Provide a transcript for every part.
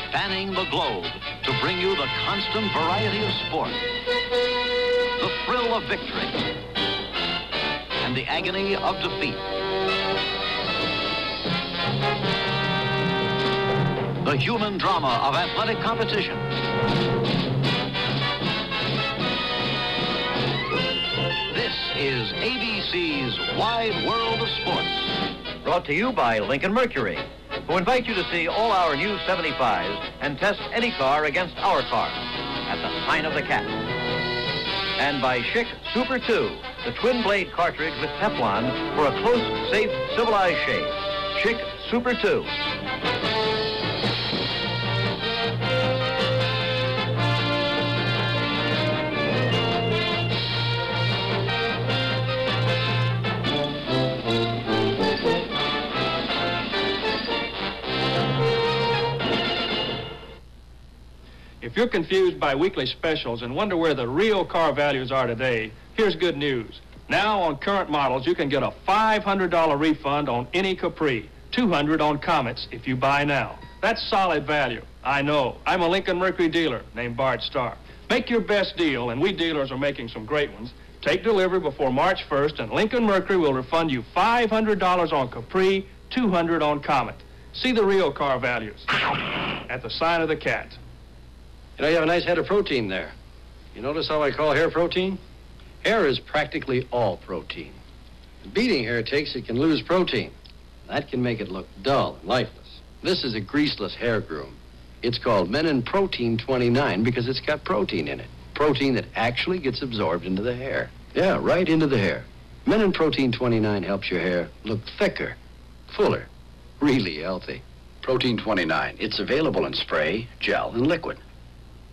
spanning the globe to bring you the constant variety of sport, the thrill of victory, and the agony of defeat. The human drama of athletic competition. This is ABC's Wide World of Sports. Brought to you by Lincoln Mercury, who invite you to see all our new 75s and test any car against our car at the Sign of the Cat. And by Schick Super 2, the twin-blade cartridge with Teflon for a close, safe, civilized shave. Schick Super 2. If you're confused by weekly specials and wonder where the real car values are today, here's good news. Now on current models, you can get a $500 refund on any Capri, $200 on Comets if you buy now. That's solid value. I know. I'm a Lincoln Mercury dealer named Bart Starr. Make your best deal, and we dealers are making some great ones. Take delivery before March 1st, and Lincoln Mercury will refund you $500 on Capri, $200 on Comet. See the real car values at the Sign of the Cat. You know, you have a nice head of protein there. You notice how I call hair protein? Hair is practically all protein. The beating hair takes, it can lose protein. That can make it look dull and lifeless. This is a greaseless hair groom. It's called Menin Protein 29 because it's got protein in it. Protein that actually gets absorbed into the hair. Yeah, right into the hair. Menin Protein 29 helps your hair look thicker, fuller, really healthy. Protein 29. It's available in spray, gel, and liquid.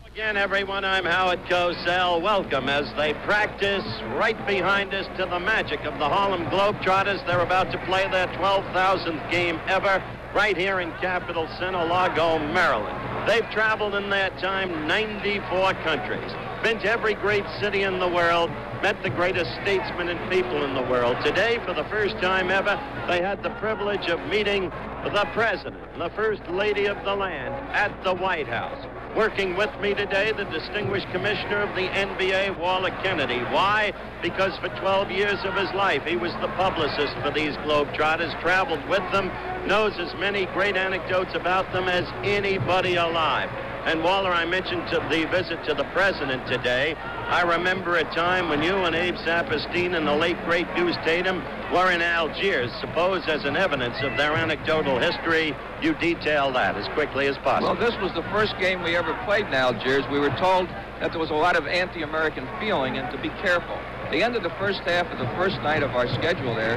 Again, everyone, I'm Howard Cosell. Welcome as they practice right behind us to the magic of the Harlem Globetrotters. They're about to play their 12,000th game ever right here in capital Center, Largo, Maryland. They've traveled in their time 94 countries, been to every great city in the world, met the greatest statesmen and people in the world. Today, for the first time ever, they had the privilege of meeting the President, the First Lady of the land, at the White House. Working with me today, the distinguished commissioner of the NBA, Walter Kennedy. Why? Because for 12 years of his life, he was the publicist for these Globetrotters, traveled with them, knows as many great anecdotes about them as anybody alive. And Walter, I mentioned the visit to the President today. I remember a time when you and Abe Saperstein and the late, great Deuce Tatum were in Algiers. Suppose as an evidence of their anecdotal history, you detail that as quickly as possible. Well, this was the first game we ever played in Algiers. We were told that there was a lot of anti-American feeling and to be careful. The end of the first half of the first night of our schedule there,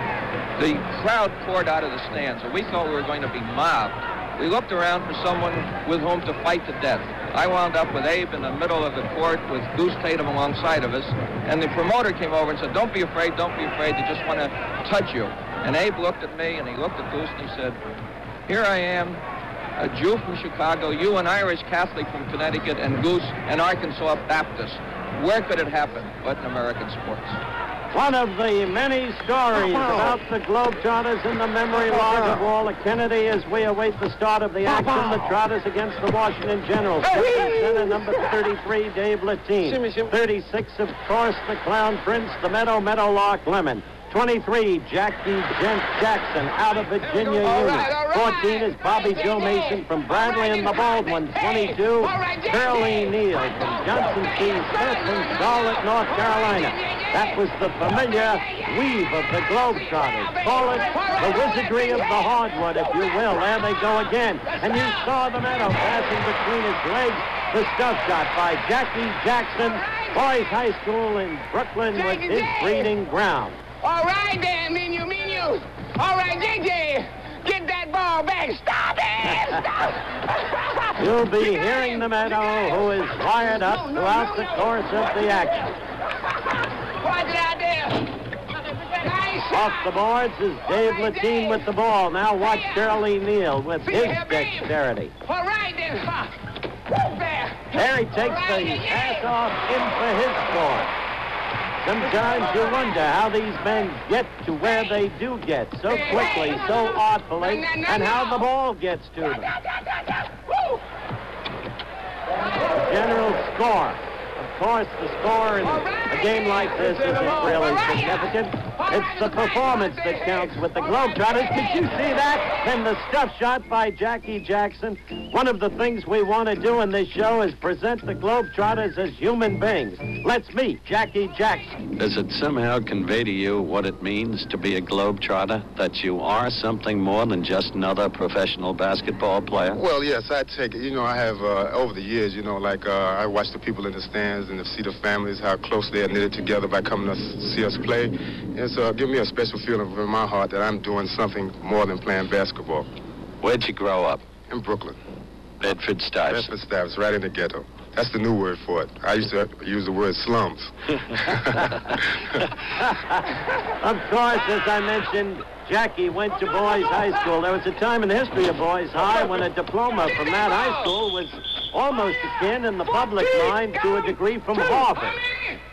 the crowd poured out of the stands, and we thought we were going to be mobbed. We looked around for someone with whom to fight to death. I wound up with Abe in the middle of the court with Goose Tatum alongside of us, and the promoter came over and said, don't be afraid, they just want to touch you. And Abe looked at me, and he looked at Goose, and he said, here I am, a Jew from Chicago, you an Irish Catholic from Connecticut, and Goose an Arkansas Baptist. Where could it happen but in American sports? One of the many stories about the Globetrotters in the memory log of Walter Kennedy as we await the start of the action. The Trotters against the Washington Generals. Center number 33, Dave Latine. 36, of course, the Clown Prince, the Meadowlark Lemon. 23, Jackie Jackson out of Virginia Union. 14 is Bobby Joe Mason from Bradley and the Baldwin. 22, Curly Neal from Johnson C. Smith from Charlotte, North Carolina. That was the familiar weave of the Globetrotters. Call it the wizardry of the hardwood, if you will. There they go again. And you saw the Meadow passing between his legs. The stuff shot by Jackie Jackson. Boys High School in Brooklyn was his breeding ground. All right, then, Menu. All right, JJ, get that ball back. Stop it! Stop! You'll be hearing the Meadow, who is wired up throughout the course of the action. Watch it out there. Nice. Off the boards is Dave Latine with the ball. Now watch Curly Neal with his dexterity. All right, then. There he takes the pass off in for his score. Sometimes you wonder how these men get to where they do get so quickly, so artfully, and how the ball gets to them. general score. Of course, the score in a game like this isn't really significant. It's the performance that counts with the Globetrotters. Did you see that? And the stuff shot by Jackie Jackson. One of the things we want to do in this show is present the Globetrotters as human beings. Let's meet Jackie Jackson. Does it somehow convey to you what it means to be a Globetrotter? That you are something more than just another professional basketball player? Well, yes, I take it. You know, I have, over the years, you know, like I watch the people in the stands and to see the families, how close they are knitted together by coming to see us play. It's give me a special feeling in my heart that I'm doing something more than playing basketball. Where'd you grow up? In Brooklyn. Bedford-Stuyvesant. Bedford-Stuyvesant, right in the ghetto. That's the new word for it. I used to use the word slums. Of course, as I mentioned, Jackie went to Boys High School. There was a time in the history of Boys High when a diploma from that high school was almost akin in the public mind to a degree from Harvard.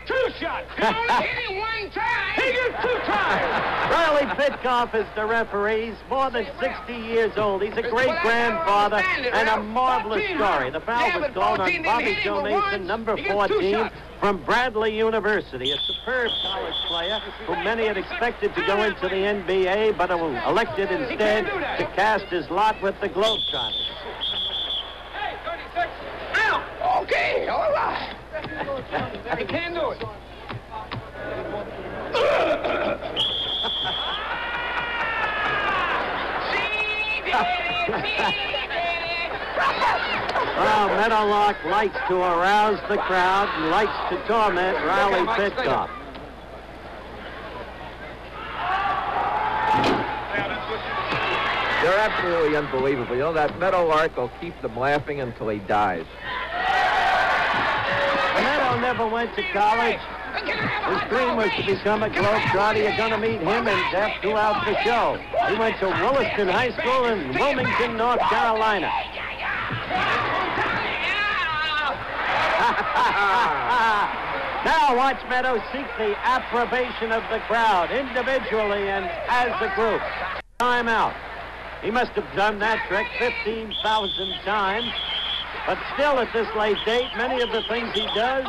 Two shots. Hit it one time. He gets two times. Riley Pitkoff is the referee. He's more than 60 years old. He's a great-grandfather and a marvelous story. The foul was called on Bobby Joe Mason, number 14, from Bradley University, a superb college player who many had expected to go into the NBA, but who elected instead to cast his lot with the Globetrotters. Hey, 36. Out. Okay, all right. He can't do it. Well, Meadowlark likes to arouse the crowd and likes to torment Riley Pitkoff. They're absolutely unbelievable. You know, that Meadowlark will keep them laughing until he dies. Meadow never went to college. His dream was to become a Globetrotter. You're going to meet him in depth throughout the show. He went to Williston High School in Wilmington, North Carolina. Now watch Meadow seek the approbation of the crowd, individually and as a group. Time out. He must have done that trick 15,000 times. But still, at this late date, many of the things he does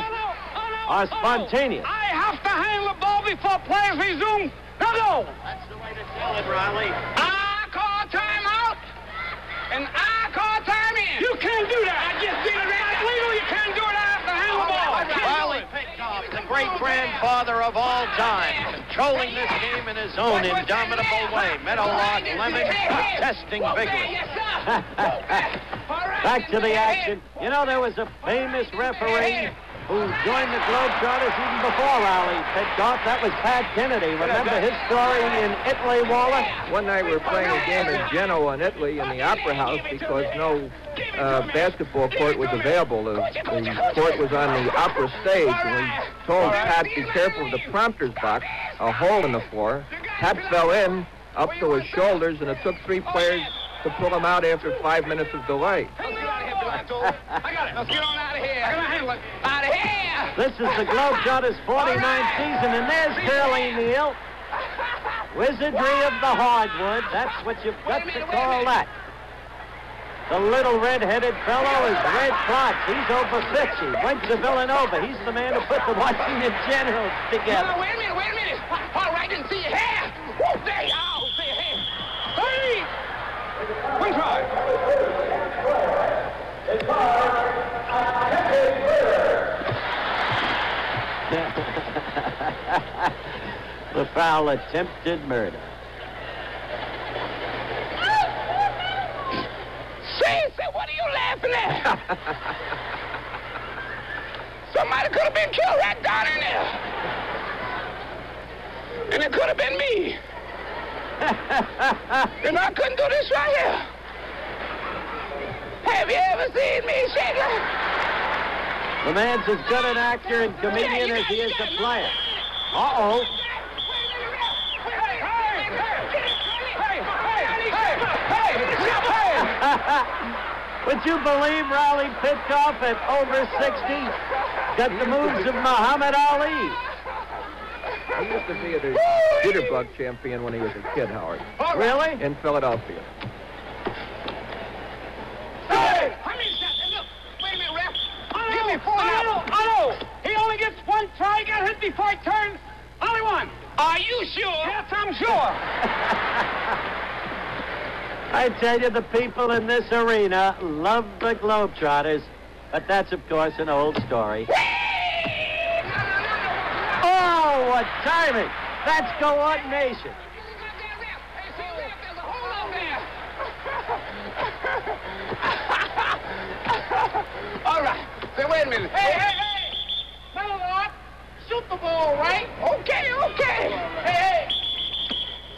are spontaneous. I have to handle the ball before players resume. No. That's the way to tell it, Riley. I call timeout, and I call time in. You can't do that. I just did it. That's legal. You can't do it. I have to handle the ball. Riley Pitkoff, the great-grandfather of all time, controlling this game in his own indomitable way. Meadowlark Lemon protesting vigorously. Back to the action. You know, there was a famous referee who joined the Globetrotters even before Riley Pitkoff. That was Pat Kennedy. Remember his story in Italy, Waller? One night we were playing a game in Genoa in Italy in the Opera House because no basketball court was available. The court was on the opera stage, and we told Pat, be careful of the prompter's box, a hole in the floor. Pat fell in up to his shoulders, and it took 3 players to pull him out after 5 minutes of delay. I got it. Let's get on out of here. I gotta handle it. Out of here. This is the Globetrotters' 49th season, and there's Curly Neal. Wizardry of the hardwood. That's what you've got to call that. The little red-headed fellow is Red Fox. He's over 50. Went to Villanova. He's the man who put the Washington Generals together. Wait a minute. All right, didn't see your hair. Whoa, there you are. See your hair. Hey! One try. The foul, attempted murder. Say, what are you laughing at? Somebody could have been killed right down in there. And it could have been me. And I couldn't do this right here. Have you ever seen me shake like? The man's as good an actor and comedian as he is a player. Uh-oh. Would you believe Riley Pitkoff at over 60 got the moves of Muhammad Ali? He used to be a jitterbug champion when he was a kid, Howard. Really? In Philadelphia. Hey! How many shots? Look, wait a minute, ref. Give try get hit before I turn. Only one. Are you sure? Yes, I'm sure. I tell you, the people in this arena love the Globetrotters, but that's, of course, an old story. Oh, what timing! That's coordination. All right. Say, wait a minute. Hey! Mellow Lord, shoot the ball right. Okay. Hey!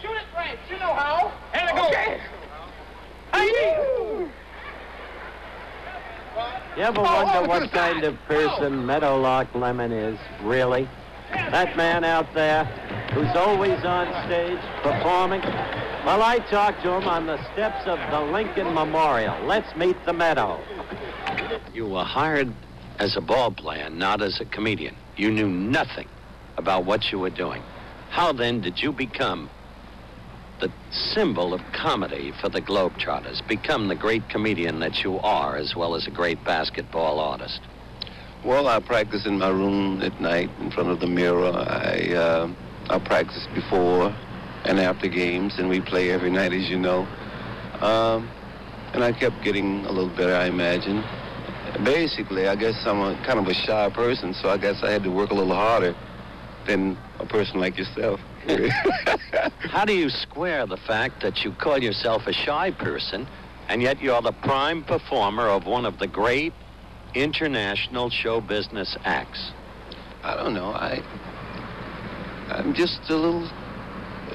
Shoot it right. You know how. Here we go. Okay. Hey! You ever wonder what kind of person Meadowlark Lemon is, really? That man out there who's always on stage performing? Well, I talked to him on the steps of the Lincoln Memorial. Let's meet the Meadow. You were hired as a ball player, not as a comedian. You knew nothing about what you were doing. How then did you become the symbol of comedy for the Globetrotters, become the great comedian that you are, as well as a great basketball artist? Well, I practice in my room at night in front of the mirror. I practice before and after games, and we play every night, as you know. And I kept getting a little better, I imagine. Basically, I guess I'm a kind of a shy person, so I guess I had to work a little harder than a person like yourself. How do you square the fact that you call yourself a shy person, and yet you're the prime performer of one of the great international show business acts? I don't know. I'm just a little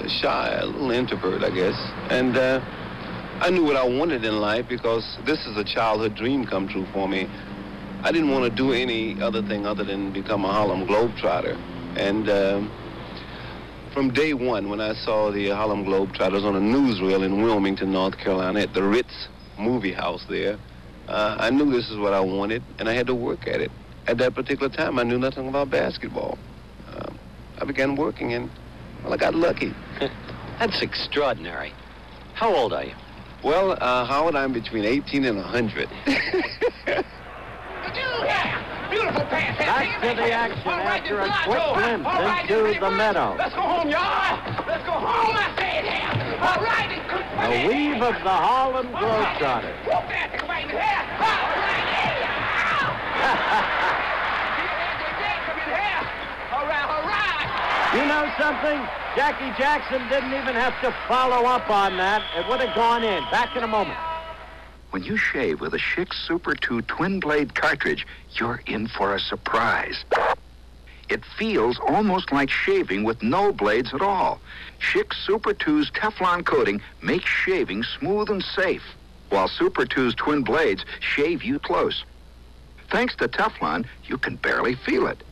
shy, a little introvert, I guess. And I knew what I wanted in life because this is a childhood dream come true for me. I didn't want to do any other thing other than become a Harlem Globetrotter. And from day one, when I saw the Harlem Globetrotters on a newsreel in Wilmington, North Carolina, at the Ritz movie house there, I knew this is what I wanted, and I had to work at it. At that particular time, I knew nothing about basketball. I began working, and, well, I got lucky. That's extraordinary. How old are you? Well, Howard, I'm between 18 and 100. Beautiful pass. Back to the action after a quick glimpse into the Meadow. Let's go home, y'all. Let's go home, I said here. All right. The weave of the Harlem Globetrotters. Whoop that thing right in the hair. All right. Come in here. All right. You know something? Jackie Jackson didn't even have to follow up on that. It would have gone in. Back in a moment. When you shave with a Schick Super 2 twin-blade cartridge, you're in for a surprise. It feels almost like shaving with no blades at all. Schick Super 2's Teflon coating makes shaving smooth and safe, while Super 2's twin blades shave you close. Thanks to Teflon, you can barely feel it.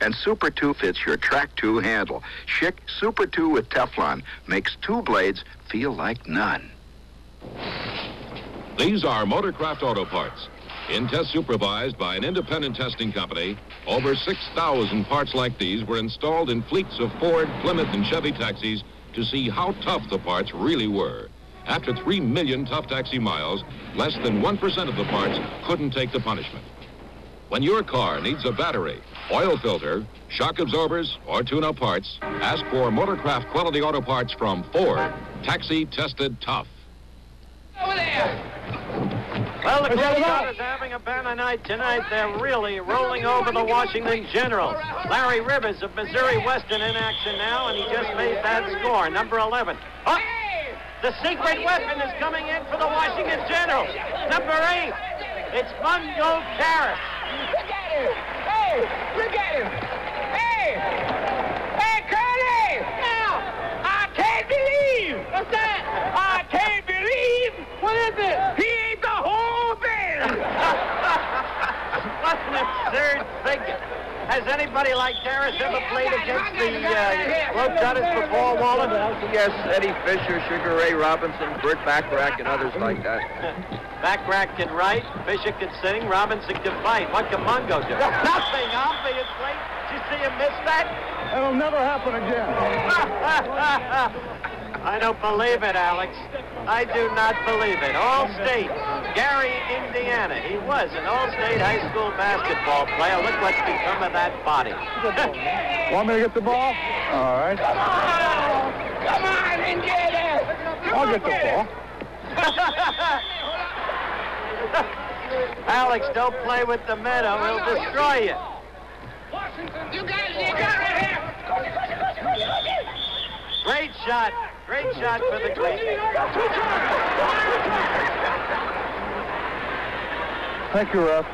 And Super 2 fits your Track 2 handle. Schick Super 2 with Teflon makes two blades feel like none. These are Motorcraft Auto Parts. In tests supervised by an independent testing company, over 6,000 parts like these were installed in fleets of Ford, Plymouth, and Chevy taxis to see how tough the parts really were. After 3 million tough taxi miles, less than 1% of the parts couldn't take the punishment. When your car needs a battery, oil filter, shock absorbers, or tune-up parts, ask for Motorcraft Quality Auto Parts from Ford. Taxi tested tough. Over there. Well, the Globetrotters are having a banner night tonight. They're really rolling over the Washington Generals. Larry Rivers of Missouri Western in action now, and he just made that score, number 11. Oh, the secret weapon is coming in for the Washington Generals. Number 8. It's Mungo Karras. Look at him. Hey, look at him. Hey, Curly. Now, I can't believe. What's that? I can't believe. What is it? He ate the whole thing. What an absurd figure. Has anybody like Karras ever played against the Globetrotters before, Wallen? Yes, Eddie Fisher, Sugar Ray Robinson, Burt Bacharach, and others like that. Bacharach can write, Fisher can sing, Robinson can fight. What can Mungo do? Nothing, obviously. Did you see him miss that? It'll never happen again. I don't believe it, Alex. I do not believe it. All state. Gary, Indiana. He was an all-state high school basketball player. Look what's become of that body. Want me to get the ball? All right. Come on and get it. I'll get the ball. Alex, don't play with the meadow. He'll destroy you. You got it here. Great shot. Great shot for the Green. Thank you, ref.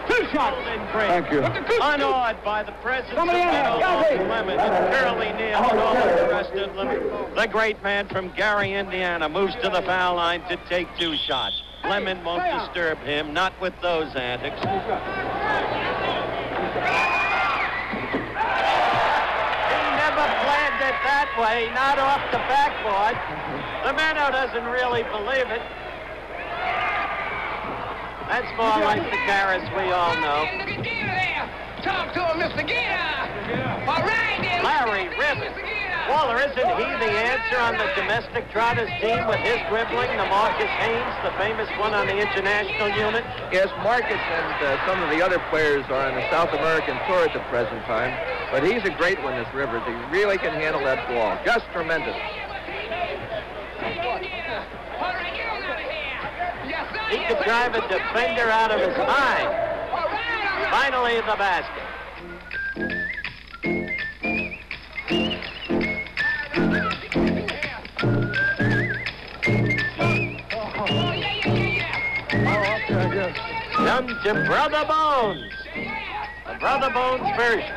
Two shots. Thank you. Unawed by the presence of Lemon and Curly Neal and all of the rest of them. The great man from Gary, Indiana, moves to the foul line to take 2 shots. Lemon won't disturb him, not with those antics. He never planned it that way, not off the backboard. The Meadow doesn't really believe it. That's more like the Karras we all know. Talk to him, Mr. Gator. All right, then. Larry Rivers. Waller, isn't he the answer on the domestic Trotters team with his dribbling, the Marcus Haynes, the famous one on the international unit? Yes, Marcus and some of the other players are on the South American tour at the present time, but he's a great one, this Rivers. He really can handle that ball. Just tremendous. He could drive a defender out of his mind. Finally, the basket. Come to Brother Bones. The Brother Bones version.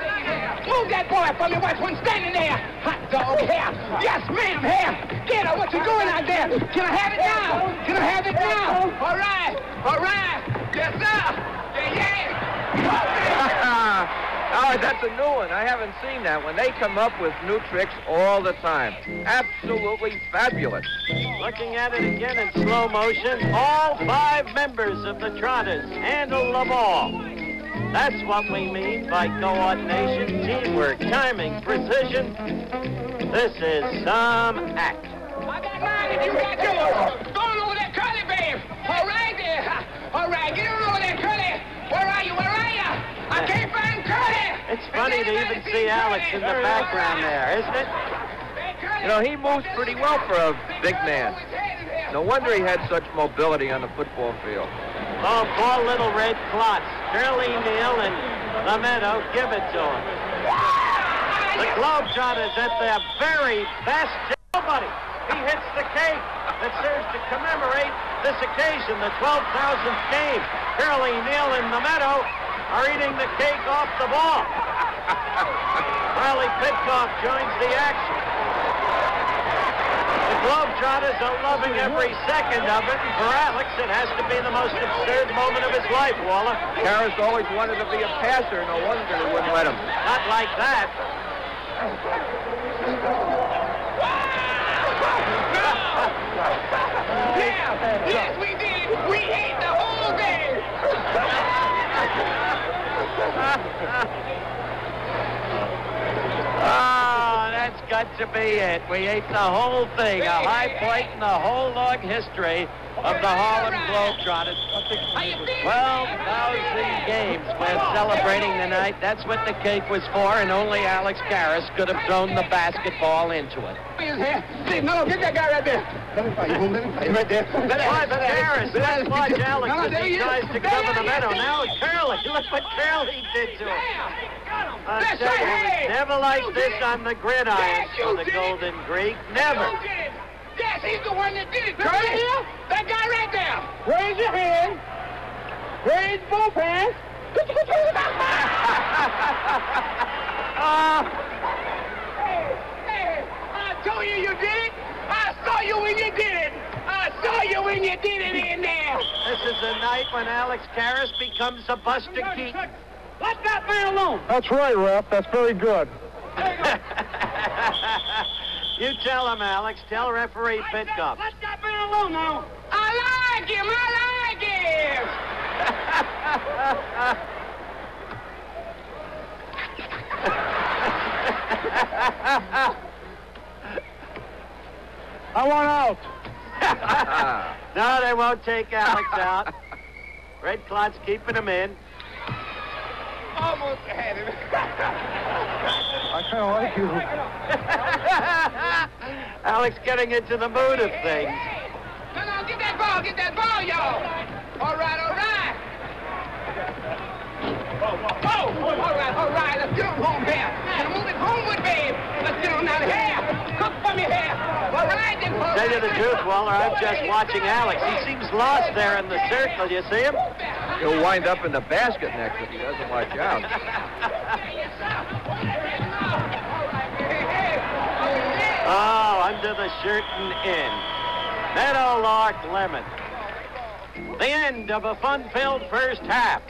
Move that boy from me. Watch one standing there. Hot dog here. Yes, ma'am, here. Get her. What you doing out there? Can I have it now? Can I have it now? All right. All right. Yes, sir. Yeah. Oh, that's a new one. I haven't seen that one. They come up with new tricks all the time. Absolutely fabulous. Looking at it again in slow motion, all 5 members of the Trotters handle the ball. That's what we mean by coordination, teamwork, timing, precision. This is some act. I got mine if you got yours. Go on over there, Curly, babe. All right there. All right, get on over there, Curly. Where are you? Where are you? I can't find Curly. It's funny to even see Alex in the background there, isn't it? You know, he moves pretty well for a big man. No wonder he had such mobility on the football field. Oh, 4 little red clots. Curly Neal and the Meadow give it to him. The Globetrotters at their very best. Nobody. He hits the cake that serves to commemorate this occasion, the 12,000th game. Curly Neal and the Meadow are eating the cake off the ball. Riley Pitcock joins the action. The Globetrotters are loving every second of it, and for Alex, it has to be the most absurd moment of his life, Waller. Karras always wanted to be a passer. No wonder they wouldn't let him. Not like that. Yes, we did. We ate the whole game. Oh, that's got to be it. We ate the whole thing, a high point in the whole long history of the Harlem Globetrotters. 12,000 games we're celebrating tonight. That's what the cake was for, and only Alex Karras could have thrown the basketball into it. No, get that guy right there. Let me fight you. Right there. Watch Karras. Let's watch Alex as he tries to cover the Meadow. Now Curly. Look what Curly did to him. I tell you, it was never like this on the gridiron for the Golden Greek. Never. Yes, he's the one that did it. Curly, that guy right there. Raise your hand. Raise both hands. Hey, I told you you did it. I saw you when you did it. I saw you when you did it in there. This is the night when Alex Karras becomes a Buster Keaton. Let that man alone. That's right, ref. That's very good. You tell him, Alex. Tell referee Pitcock. Let that man alone now. I like him. I like him. I want out. No, they won't take Alex out. Red Clot's keeping him in. Almost had it. I kind of like you. Alex getting into the mood of things. No, get that ball, y'all. All right. All right, let's get on home here. And move it homeward, babe. Let's get on out of here. Cook for me here. All right, then. Tell you the truth, Waller, I'm just watching Alex. He seems lost there in the circle. You see him? He'll wind up in the basket next if he doesn't watch out. Oh, under the shirt and in. Meadowlark Lemon. The end of a fun-filled first half.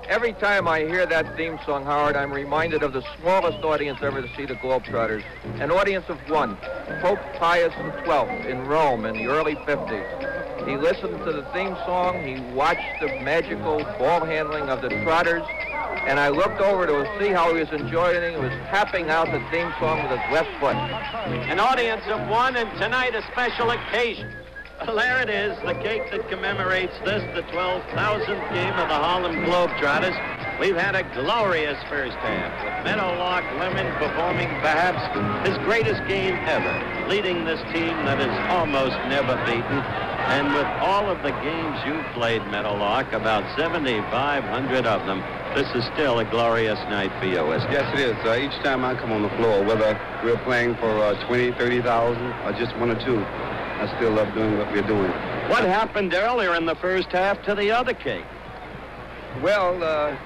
Every time I hear that theme song, Howard, I'm reminded of the smallest audience ever to see the Globetrotters. An audience of one, Pope Pius XII in Rome in the early 50s. He listened to the theme song, he watched the magical ball handling of the Trotters, and I looked over to see how he was enjoying it. He was tapping out the theme song with his left foot. An audience of one, and tonight a special occasion. Well, there it is, the cake that commemorates this, the 12,000th game of the Harlem Globetrotters. We've had a glorious first half, with Meadowlark Lemon performing perhaps his greatest game ever, leading this team that is almost never beaten. And with all of the games you've played, Meadowlark, about 7,500 of them, this is still a glorious night for you, isn't it? Yes, it is. Each time I come on the floor, whether we're playing for 20, 30,000, or just one or two, I still love doing what we're doing. What happened earlier in the first half to the other cake? Well,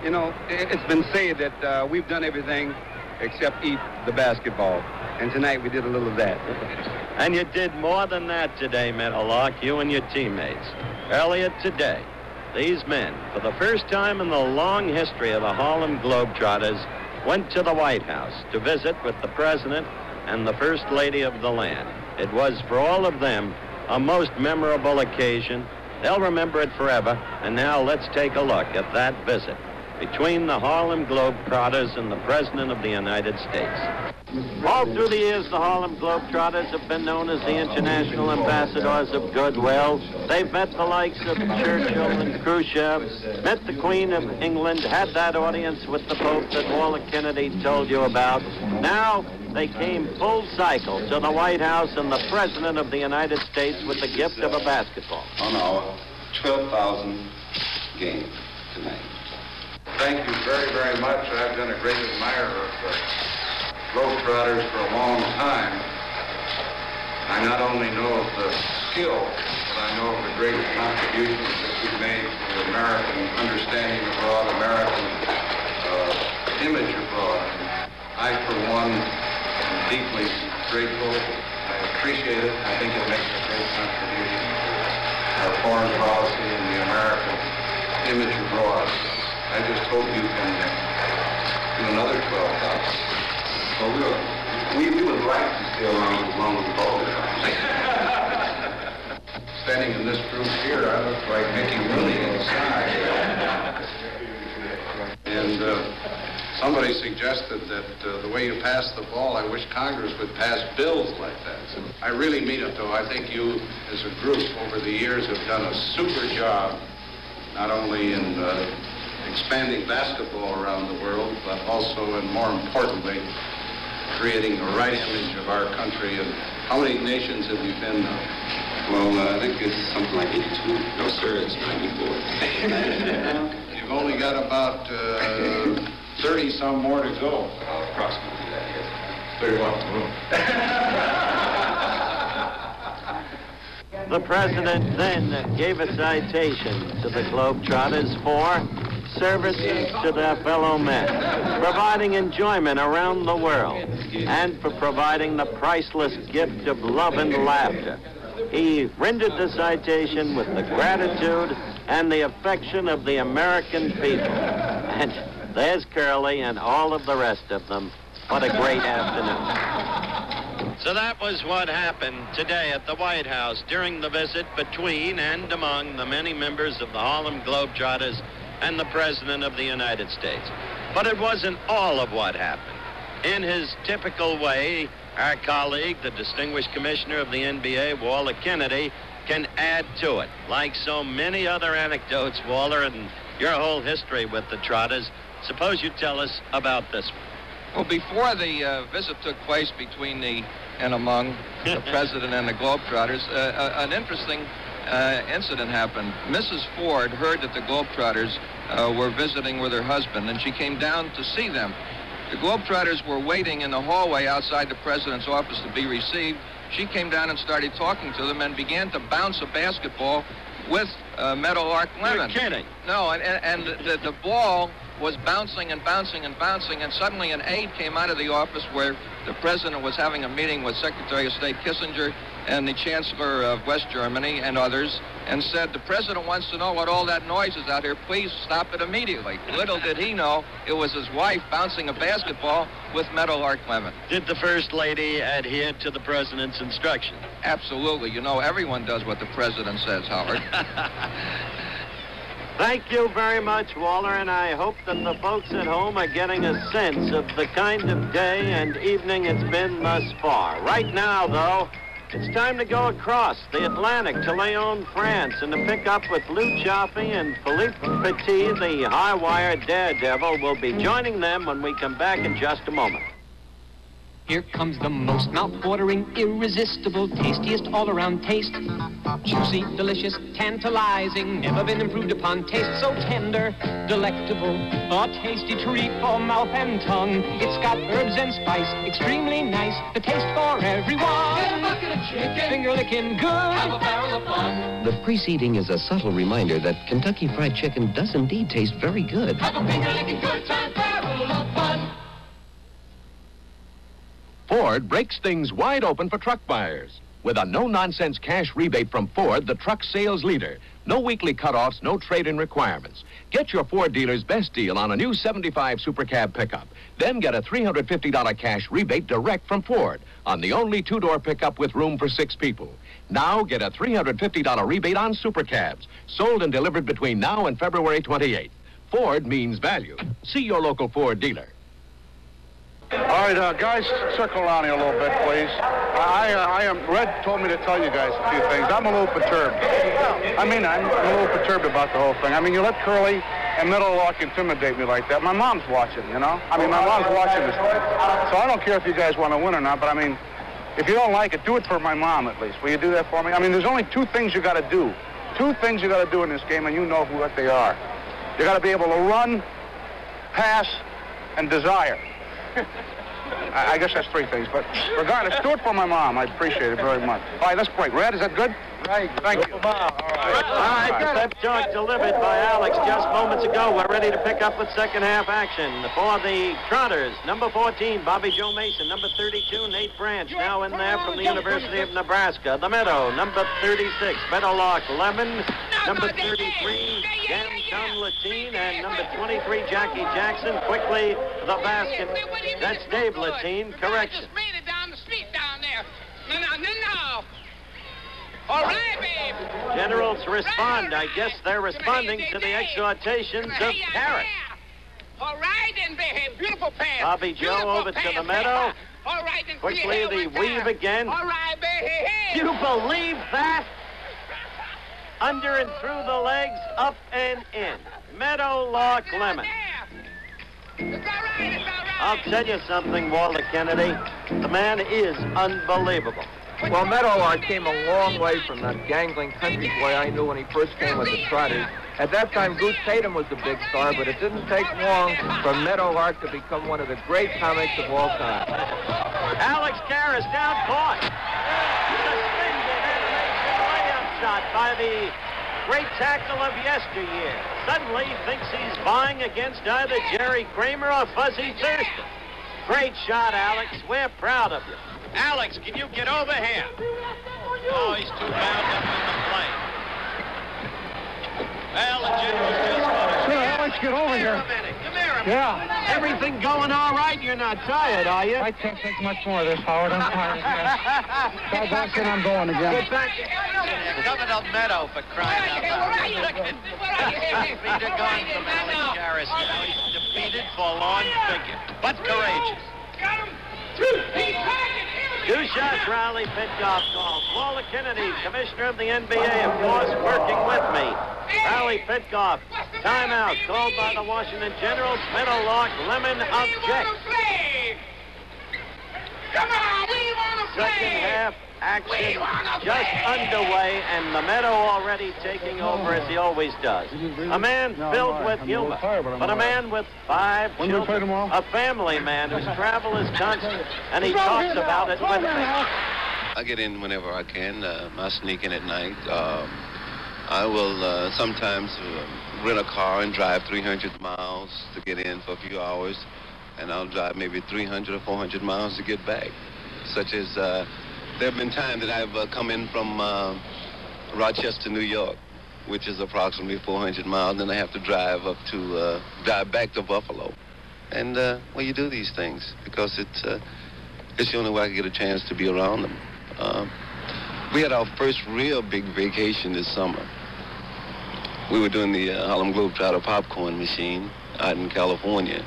you know, it's been said that we've done everything except eat the basketball. And tonight we did a little of that. And you did more than that today, Meadowlark, you and your teammates. Earlier today, these men, for the first time in the long history of the Harlem Globetrotters, went to the White House to visit with the President and the First Lady of the land. It was, for all of them, a most memorable occasion. They'll remember it forever. And now let's take a look at that visit between the Harlem Globetrotters and the President of the United States. All through the years, the Harlem Globetrotters have been known as the international ambassadors of goodwill. They've met the likes of Churchill and Khrushchev, met the Queen of England, had that audience with the Pope that Walter Kennedy told you about. Now, they came full cycle to the White House and the President of the United States with the gift of a basketball. On our 12,000th game tonight. Thank you very, very much. I've been a great admirer of the Globetrotters for a long time. I not only know of the skill, but I know of the great contributions that you've made to American understanding abroad, American image abroad. I, for one, am deeply grateful. I appreciate it. I think it makes a great contribution to our foreign policy and the American image abroad. I just hope you can do another 12,000. Well, we would like to stay around as long as possible. Standing in this group here, I look like Mickey Rooney inside. And somebody suggested that the way you pass the ball, I wish Congress would pass bills like that. So I really mean it, though. I think you, as a group, over the years have done a super job, not only in expanding basketball around the world, but also, and more importantly, creating the right image of our country. And how many nations have you been now? Well, I think it's something like 82. No, sir, it's 94. You've only got about 30-some more to go. Approximately that, yes. 31 to The President then gave a citation to the Globetrotters for services to their fellow men, providing enjoyment around the world, and for providing the priceless gift of love and laughter. He rendered the citation with the gratitude and the affection of the American people. And there's Curly and all of the rest of them. What a great afternoon. So that was what happened today at the White House during the visit between and among the many members of the Harlem Globetrotters and the President of the United States. But it wasn't all of what happened. In his typical way, Our colleague, the distinguished commissioner of the NBA, Walter Kennedy, can add to it. Like so many other anecdotes, Walter, and your whole history with the Trotters, suppose you tell us about this one. Well, before the visit took place between among the president and the Globetrotters, an interesting incident happened. Mrs. Ford heard that the Globetrotters were visiting with her husband, and she came down to see them. The Globetrotters were waiting in the hallway outside the president's office to be received. She came down and started talking to them and began to bounce a basketball with Meadowlark Lemon. You're kidding. No, and the ball was bouncing and bouncing and bouncing, and suddenly an aide came out of the office where the president was having a meeting with Secretary of State Kissinger and the Chancellor of West Germany and others, and said, the president wants to know what all that noise is out here. Please stop it immediately. Little did he know it was his wife bouncing a basketball with Meadowlark Lemon. Did the First Lady adhere to the president's instruction? Absolutely. You know, everyone does what the president says, Howard. Thank you very much, Walter, and I hope that the folks at home are getting a sense of the kind of day and evening it's been thus far. Right now, though, it's time to go across the Atlantic to Lyon, France, and to pick up with Lou Chaffee and Philippe Petit, the high-wire daredevil. We'll be joining them when we come back in just a moment. Here comes the most mouth-watering, irresistible, tastiest all-around taste. Juicy, delicious, tantalizing, never been improved upon. Taste so tender, delectable, a tasty treat for mouth and tongue. It's got herbs and spice, extremely nice. The taste for everyone. Get a bucket of chicken, finger-licking good. Have a barrel of fun. The preceding is a subtle reminder that Kentucky Fried Chicken does indeed taste very good. Have a finger-licking good time, barrel of fun. Ford breaks things wide open for truck buyers. With a no-nonsense cash rebate from Ford, the truck sales leader. No weekly cutoffs, no trade-in requirements. Get your Ford dealer's best deal on a new 75 Super Cab pickup. Then get a $350 cash rebate direct from Ford on the only two-door pickup with room for 6 people. Now get a $350 rebate on Super Cabs, sold and delivered between now and February 28th. Ford means value. See your local Ford dealer. All right, guys, circle around here a little bit, please. Red told me to tell you guys a few things. I'm a little perturbed. I'm a little perturbed about the whole thing. I mean, you let Curly and Meadowlark intimidate me like that. My mom's watching, you know? I mean, my mom's watching this thing. So I don't care if you guys want to win or not, but I mean, if you don't like it, do it for my mom at least. Will you do that for me? I mean, there's only 2 things you got to do. 2 things you got to do in this game, and you know what they are. You got to be able to run, pass, and desire. I guess that's 3 things, but regardless, do it for my mom. I appreciate it very much. All right, let's break. Red, is that good? Right. Thank you. All right, pep talk delivered by Alex just moments ago. We're ready to pick up with second half action. For the Trotters, number 14, Bobby Joe Mason. Number 32, Nate Branch, now in there from the University of Nebraska. The Meadow, number 36, Meadowlark Lemon. Number 33, Jan Chum Latine, and number 23, Jackie Jackson. Quickly, the basket. That's Dave Latine. Correction. I just made it down the street down there. No. All right, babe. Generals respond. I guess they're responding to the exhortations of Carrot. All right, then, babe. Beautiful pass. Bobby Joe over to the Meadow. All right, then. Quickly, the weave again. All right, babe. You believe that? Under and through the legs, up and in. Meadowlark Lemon. I'll tell you something, Walter Kennedy. The man is unbelievable. Well, Meadowlark came a long way from that gangling country boy I knew when he first came with the Trotters. At that time, Goose Tatum was the big star, but it didn't take long for Meadowlark to become one of the great comics of all time. Alex Karras down court. Suspended animation layup shot by the great tackle of yesteryear. Suddenly thinks he's vying against either Jerry Kramer or Fuzzy Thurston. Great shot, Alex. We're proud of you. Alex, can you get over here? Oh, he's too bound up in the play. Well, the general's just finished. Sure, Alex, get over here. Come here a minute. Yeah. Everything going all right? You're not tired, are you? I can't take much more of this, Howard. I'm tired. Guys, I said I'm going again. Get back. Coming up Meadow for crying out loud. Feet are going from Alex Karras. Now he's defeated, forlorn figure, but courageous. Got him. He's back. 2 shots, Riley Pitcock called. Walter Kennedy, commissioner of the NBA, of course, working with me. Riley Pitcock, timeout called by the Washington Generals. Meadowlark, Lemon, object. Come on, we want to play. Second half action just underway, and the Meadow already taking over as he always does. A man filled with humor, but a man with 5 children, a family man whose travel is constant, and he talks about it with me. I get in whenever I can. I sneak in at night. I will sometimes rent a car and drive 300 miles to get in for a few hours, and I'll drive maybe 300 or 400 miles to get back. Such as, there have been times that I've come in from Rochester, New York, which is approximately 400 miles, and I have to drive back to Buffalo. And, well, you do these things because it's the only way I can get a chance to be around them. We had our first real big vacation this summer. We were doing the Harlem Globetrotter popcorn machine out in California.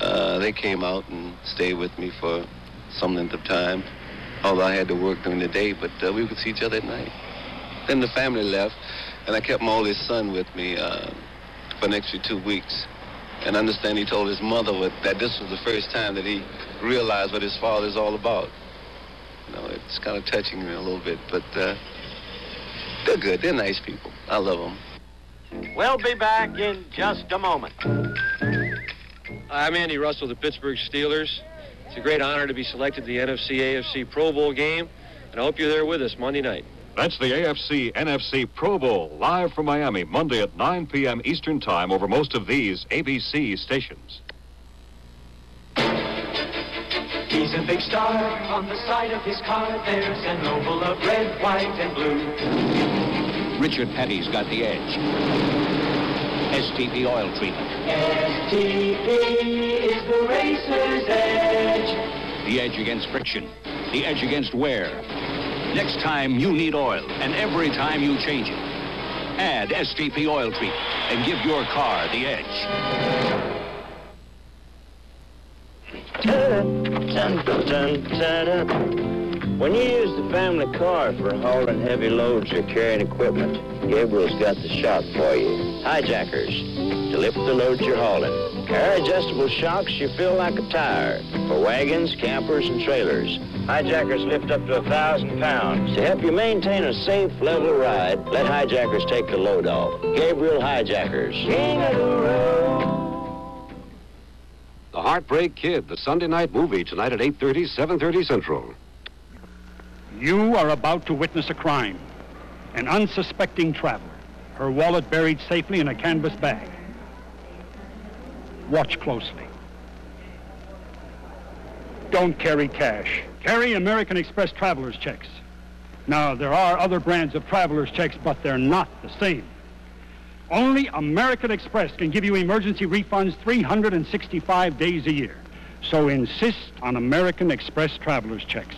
They came out and stayed with me for some length of time, although I had to work during the day, but we could see each other at night. Then the family left, and I kept my oldest son with me for an extra 2 weeks. And I understand he told his mother that this was the first time that he realized what his father's all about. You know, it's kind of touching me a little bit, but they're good. They're nice people. I love them. We'll be back in just a moment. I'm Andy Russell, the Pittsburgh Steelers. It's a great honor to be selected to the NFC-AFC Pro Bowl game, and I hope you're there with us Monday night. That's the AFC-NFC Pro Bowl, live from Miami, Monday at 9 p.m. Eastern Time over most of these ABC stations. He's a big star on the side of his car. There's an oval of red, white, and blue. Richard Petty's got the edge. STP oil treatment. STP is the racer's edge. The edge against friction. The edge against wear. Next time you need oil, and every time you change it, add STP oil treatment and give your car the edge. When you use the family car for hauling heavy loads or carrying equipment, Gabriel's got the shop for you. Hijackers, to lift the loads you're hauling. Air-adjustable shocks you feel like a tire for wagons, campers, and trailers. Hijackers lift up to 1,000 pounds. To help you maintain a safe, level ride, let Hijackers take the load off. Gabriel Hijackers. King of the road. The Heartbreak Kid, the Sunday night movie, tonight at 8:30, 7:30 Central. You are about to witness a crime. An unsuspecting traveler, her wallet buried safely in a canvas bag. Watch closely. Don't carry cash. Carry American Express traveler's checks. Now, there are other brands of traveler's checks, but they're not the same. Only American Express can give you emergency refunds 365 days a year. So insist on American Express traveler's checks.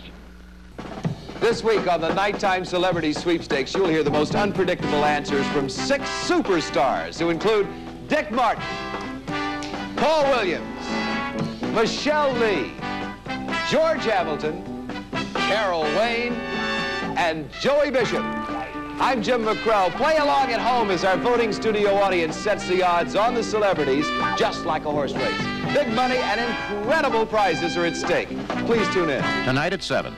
This week on the Nighttime Celebrity Sweepstakes, you'll hear the most unpredictable answers from 6 superstars who include Dick Martin, Paul Williams, Michelle Lee, George Hamilton, Carol Wayne, and Joey Bishop. I'm Jim McCrell. Play along at home as our voting studio audience sets the odds on the celebrities, just like a horse race. Big money and incredible prizes are at stake. Please tune in. Tonight at 7.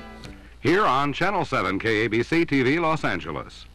Here on Channel 7 KABC TV Los Angeles.